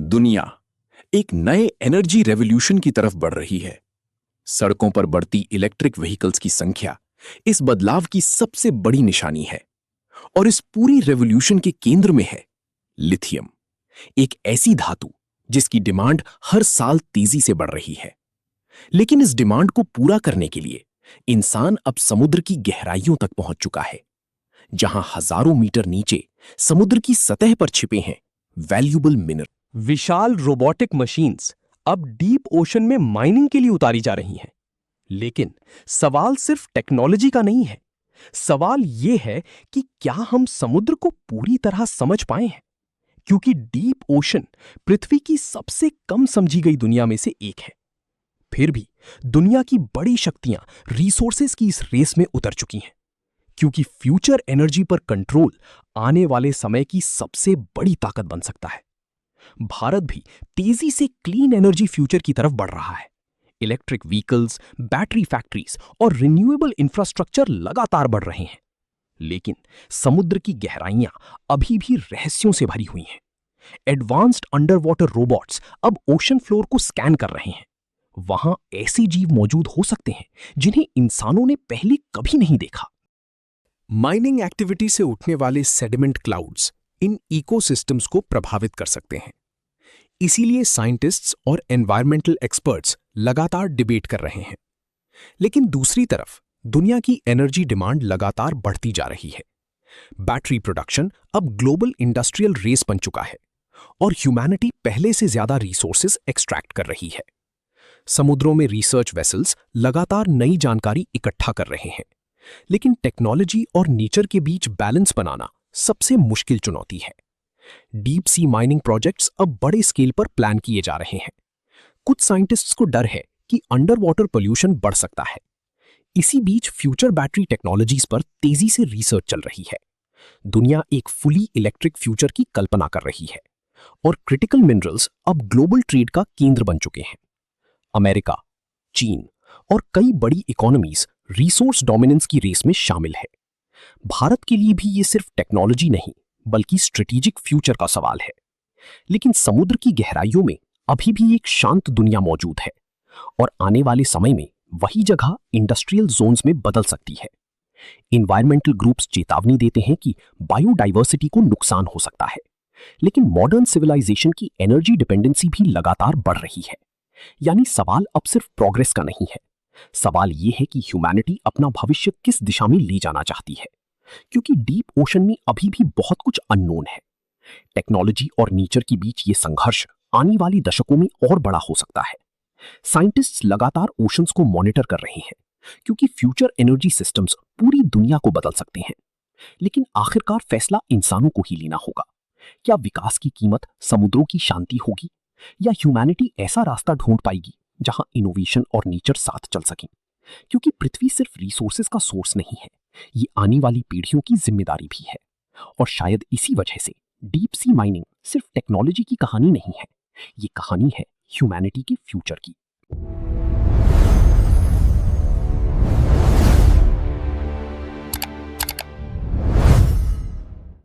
दुनिया एक नए एनर्जी रेवोल्यूशन की तरफ बढ़ रही है। सड़कों पर बढ़ती इलेक्ट्रिक व्हीकल्स की संख्या इस बदलाव की सबसे बड़ी निशानी है। और इस पूरी रेवोल्यूशन के केंद्र में है लिथियम, एक ऐसी धातु जिसकी डिमांड हर साल तेजी से बढ़ रही है। लेकिन इस डिमांड को पूरा करने के लिए इंसान अब समुद्र की गहराइयों तक पहुंच चुका है, जहां हजारों मीटर नीचे समुद्र की सतह पर छिपे हैं वैल्यूएबल मिनरल। विशाल रोबोटिक मशीन्स अब डीप ओशन में माइनिंग के लिए उतारी जा रही हैं। लेकिन सवाल सिर्फ टेक्नोलॉजी का नहीं है। सवाल यह है कि क्या हम समुद्र को पूरी तरह समझ पाए हैं? क्योंकि डीप ओशन पृथ्वी की सबसे कम समझी गई दुनिया में से एक है। फिर भी दुनिया की बड़ी शक्तियां रिसोर्सेज की इस रेस में उतर चुकी हैं, क्योंकि फ्यूचर एनर्जी पर कंट्रोल आने वाले समय की सबसे बड़ी ताकत बन सकता है। भारत भी तेजी से क्लीन एनर्जी फ्यूचर की तरफ बढ़ रहा है। इलेक्ट्रिक व्हीकल्स, बैटरी फैक्ट्रीज और रिन्यूएबल इंफ्रास्ट्रक्चर लगातार बढ़ रहे हैं। लेकिन समुद्र की गहराइयां अभी भी रहस्यों से भरी हुई हैं। एडवांस्ड अंडर वाटर रोबोट्स अब ओशन फ्लोर को स्कैन कर रहे हैं। वहां ऐसे जीव मौजूद हो सकते हैं जिन्हें इंसानों ने पहले कभी नहीं देखा। माइनिंग एक्टिविटी से उठने वाले सेडिमेंट क्लाउड्स इन इकोसिस्टम्स को प्रभावित कर सकते हैं। इसीलिए साइंटिस्ट्स और एनवायरमेंटल एक्सपर्ट्स लगातार डिबेट कर रहे हैं। लेकिन दूसरी तरफ दुनिया की एनर्जी डिमांड लगातार बढ़ती जा रही है। बैटरी प्रोडक्शन अब ग्लोबल इंडस्ट्रियल रेस बन चुका है और ह्यूमैनिटी पहले से ज्यादा रिसोर्सेज एक्सट्रैक्ट कर रही है। समुद्रों में रिसर्च वेसल्स लगातार नई जानकारी इकट्ठा कर रहे हैं। लेकिन टेक्नोलॉजी और नेचर के बीच बैलेंस बनाना सबसे मुश्किल चुनौती है। डीप सी माइनिंग प्रोजेक्ट्स अब बड़े स्केल पर प्लान किए जा रहे हैं। कुछ साइंटिस्ट्स को डर है कि अंडर वाटर पोल्यूशन बढ़ सकता है। इसी बीच फ्यूचर बैटरी टेक्नोलॉजीज पर तेजी से रिसर्च चल रही है। दुनिया एक फुली इलेक्ट्रिक फ्यूचर की कल्पना कर रही है और क्रिटिकल मिनरल्स अब ग्लोबल ट्रेड का केंद्र बन चुके हैं। अमेरिका, चीन और कई बड़ी इकोनॉमीज रिसोर्स डोमिनेंस की रेस में शामिल है। भारत के लिए भी ये सिर्फ टेक्नोलॉजी नहीं बल्कि स्ट्रेटेजिक फ्यूचर का सवाल है। लेकिन समुद्र की गहराइयों में अभी भी एक शांत दुनिया मौजूद है और आने वाले समय में वही जगह इंडस्ट्रियल जोन्स में बदल सकती है। इन्वायरमेंटल ग्रुप्स चेतावनी देते हैं कि बायोडाइवर्सिटी को नुकसान हो सकता है। लेकिन मॉडर्न सिविलाइजेशन की एनर्जी डिपेंडेंसी भी लगातार बढ़ रही है। यानी सवाल अब सिर्फ प्रोग्रेस का नहीं है। सवाल यह है कि ह्यूमैनिटी अपना भविष्य किस दिशा में ले जाना चाहती है, क्योंकि डीप ओशन में अभी भी बहुत कुछ अननोन है। टेक्नोलॉजी और नेचर के बीच ये संघर्ष आने वाले दशकों में और बड़ा हो सकता है। साइंटिस्ट्स लगातार ओशंस को मॉनिटर कर रहे हैं, क्योंकि फ्यूचर एनर्जी सिस्टम्स पूरी दुनिया को बदल सकते हैं। लेकिन आखिरकार फैसला इंसानों को ही लेना होगा। क्या विकास की कीमत समुद्रों की शांति होगी, या ह्यूमैनिटी ऐसा रास्ता ढूंढ पाएगी जहां इनोवेशन और नेचर साथ चल सकें? क्योंकि पृथ्वी सिर्फ रिसोर्सेज का सोर्स नहीं है, ये आने वाली पीढ़ियों की जिम्मेदारी भी है। और शायद इसी वजह से डीप सी माइनिंग सिर्फ टेक्नोलॉजी की कहानी नहीं है, ये कहानी है ह्यूमैनिटी के फ्यूचर की।